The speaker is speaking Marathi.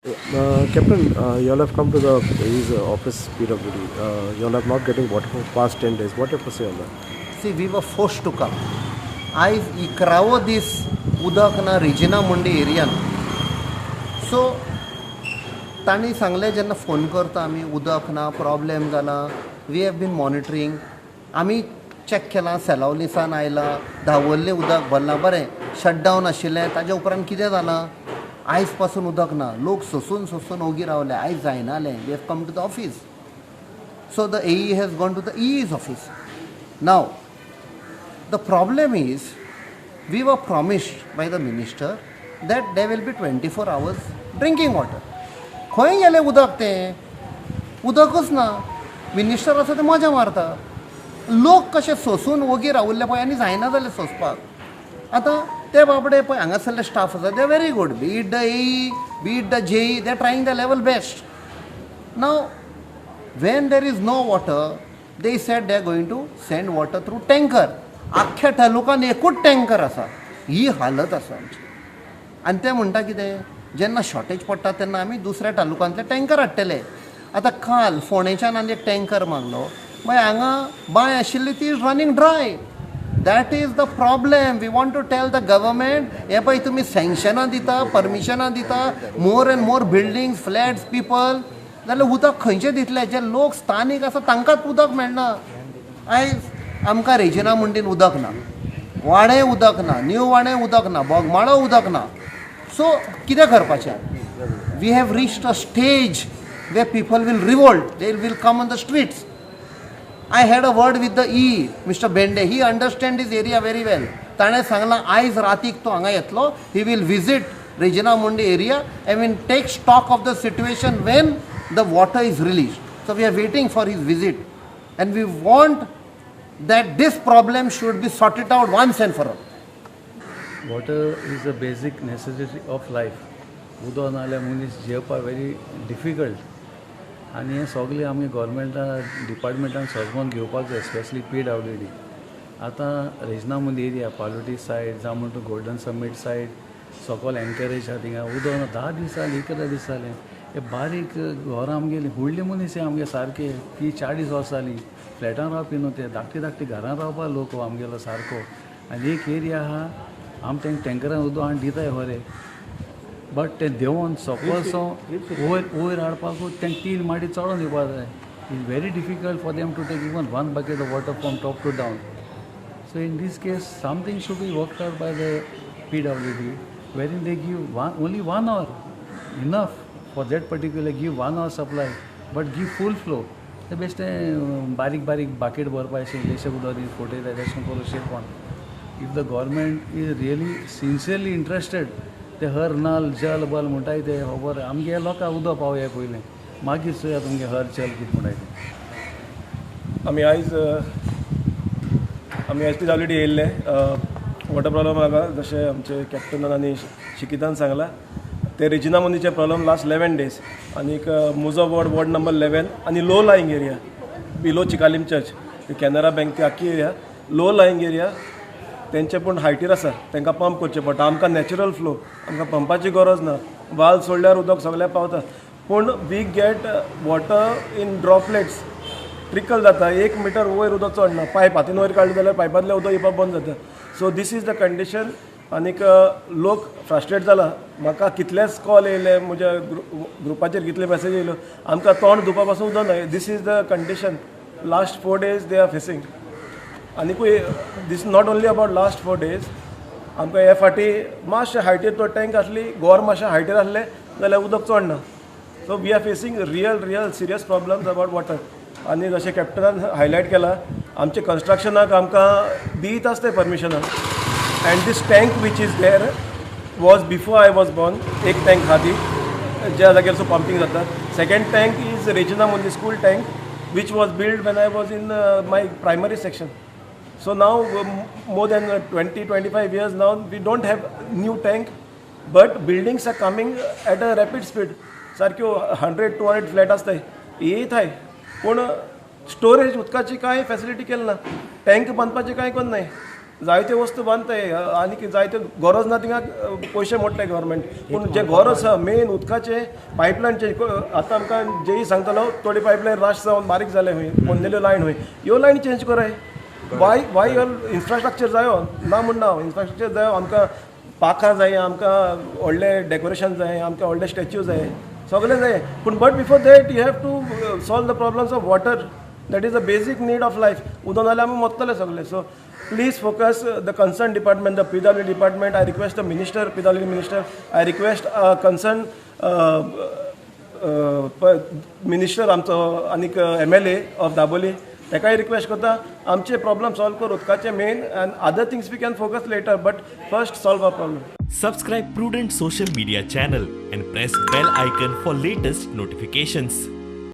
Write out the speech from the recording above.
Captain, you all have come to the his office PWD. You all have not getting water for past 10 days. What you have to say on that? See, we were forced to come. I इकरावो दीस उदक ना रेजिना मुंडी एरियान. सो तांणी सांगलें जेन्ना फोन करता आमी उदक ना प्रॉब्लेम जाला. We have been monitoring. आमी चॅक केलां सेलावलीसान आयलां धांवल्लें उदक भरलां बरें शटडावन आशिल्लें ताजे उपरांत कितें जालां आयज पासून उदक ना लोक सोसून सोसून ओगी रावले आयज जायनालें we have come to the office so the AE has gone to the EE's office now the problem is we were promised by the minister that there will be 24 hours drinking water खंय गेलें उदक तें उदकच ना मिनिस्टर आसा ते मजा मारता लोक कशे सोसून ओगी रावल्ले पळय आनी जायना जालें सोंसपाक आतां ते बाबडे पळय हांगासरले स्टाफ आसा they very good be it the AE be it the JE they trying the level best now when there is no water they said they are going to send water through tanker आख्ख्या तालुकान एकूच टँकर आसा ही हालत आसा आमची आनी ते म्हणटा कितें जेन्ना शॉर्टेज पडटा तेन्ना आमी दुसऱ्या तालुकांतले टँकर हाडटले आतां काल फोंडेच्यान आनी एक टँकर मागलो मागीर हांगा बांय आशिल्ली ती running dry that is the problem we want to tell the government हे पळय तुमी सँक्शनां दिता परमिशनां दिता more and more buildings flats people जाल्यार उदक खंयचें दितले जे लोक स्थानीक आसा तांकांच उदक मेळना आयज आमकां रेजिना मुंडीन उदक ना वाडें उदक ना न्यू वाडें उदक ना बोगमाळो उदक ना सो कितें करपाचें we have reached a stage where people will revolt they will come on the streets I had a word with the mister Bende he understand this area very well ताणें सांगलां आयज रातीक तो हांगा येतलो he will visit Regina Mundi area I will take stock of the situation when the water is release so we are waiting for his visit and we want that this problem should be sorted out once and for all. Water is a basic necessity of life. उदक नाल्यार मनीस जेवपाक वेरी डिफिकल्ट आनी हें सगळें आमी गव्हर्मेंटान डिपार्टमेंटान सजमोन घेवपाक जाय स्पेशली PWD. आतां रेजना मुंदी एरिया पालोटी सायड जावं म्हणटा गोल्डन समीट सायड सकयल एनकरेज आहा थिंगा उदक ना 10 दीस जालीं 11 दीस जालें हे बारीक घरां आमगेलीं व्हडलीं मनीस आमगे सारके 30-40 वर्सां जालीं फ्लॅटान रावपी न्हू ते धाकटी घरां रावपा लोक आमगेलो सारको आनी एक एरिया आहा आम तांकां टँकरान उदक हाडून दिताय खरे बट ते देंवोन सकलसो वयर हाडपाकूच तांकां 3 माटी चडोन दिवपा जाय is very difficult for them to take even 1 bucket of water from top to down so in this case something should be worked out by the PWD wherein they give only 1 hour enough for that particular give 1 hour supply but give full flow ते बेश्टें बारीक बाकेट भरपा अशें इल्लेशें उदक दी फोटयता तशें करून शेतपण if the government is really sincerely interested ते हर नल जल बल म्हणटाय ते खबर आमगे लोकांक उदक पावया पयलें मागीर चोया तुमगे हर जल कितें म्हणटाय तें आमी आयज PWD येयल्ले वॉटर प्रॉब्लम हाका जशें आमचे कॅप्टनान आनी शिकितान सांगलां ते रेजिना मुंदीचे प्रॉब्लम लास्ट 11 डेज आनीक मुजो वॉर्ड नंबर 11 आनी low lying area below Chicalim church Canara bank ती आख्खी एरिया लो लायंग एरिया तेंचे पूण हायटीर आसा तांकां पंप करचे पडटा आमकां नॅचरल फ्लो आमकां पंपाची गरज ना वाल सोडल्यार उदक सगळ्याक पावता पूण we get water in droplets trickle जाता 1 मिटर वयर उदक चडना पायप हातीन वयर काडलें जाल्यार पायपांतलें उदक येवपाक बंद जाता so this is the condition आनीक लोक फ्रस्ट्रेट जाला म्हाका कितलेच कॉल येयले म्हज्या ग्रुपाचेर कितले मेसेज येयल्यो आमकां तोंड धुवपा पासून उदक ना this is the condition last 4 days they are facing आनीकूय this not only about last 4 days आमकां हे फाटी मातशे हायटीर तो टँक आसली गोर मातशें हायटीर आसलें जाल्यार उदक चडना so we are facing real serious problems about water आनी जशें कॅप्टनान हायलायट केलां आमचे कन्स्ट्रक्शनाक आमकां दीत आसता परमिशनां and this tank which is there was before I was born एक टँक हा ती ज्या जाग्यार सो पंपिंग जाता सेकंड टँक इज रेजिना मुंदी school tank which was built when I was in my primary section so now more than 20-25 years now we don't have new tank but buildings are coming at a rapid speed सारक्यो 100-200 फ्लॅट आसताय येत हाय पूण स्टोरेज उदकाची कांय फॅसिलिटी केली ना टँक बांदपाचें कांय कोन्न नाय जायत्यो वस्तू बांदताय आनी जायत्यो गरज ना थिंगा पयशे मोडटाय गव्हर्मेंट पूण जे गरज आसा मेन उदकाचे पायपलायनचे आतां आमकां जेई सांगतलो थोडी पायपलायन राश जावन बारीक जाले खंय पोंदेल्यो लायन खंय ह्यो लायन चेंज कराय वाय इन्फ्रास्ट्रक्चर जायो ना म्हण ना इन्फ्रास्ट्रक्चर जायो आमकां पाखां जाय आमकां व्हडलें डेकोरेशन जाय आमकां व्हडले स्टॅच्यू जाय सगळें जाय पूण but before that you have to solve the problems of water that is the basic need of life उदक नाल्यार आमी मरतले सगळे so please focus the concerned department, the PWD department. I request the minister, PWD minister, I request concerned minister आमचो आनीक MLA of दाबोली ताकाय रिक्वेस्ट करता आमचे प्रॉब्लम सॉल्व कर उदकाचे main and other things we can focus later but first solve our problem. Subscribe Prudent social media channel and press bell icon for latest notifications.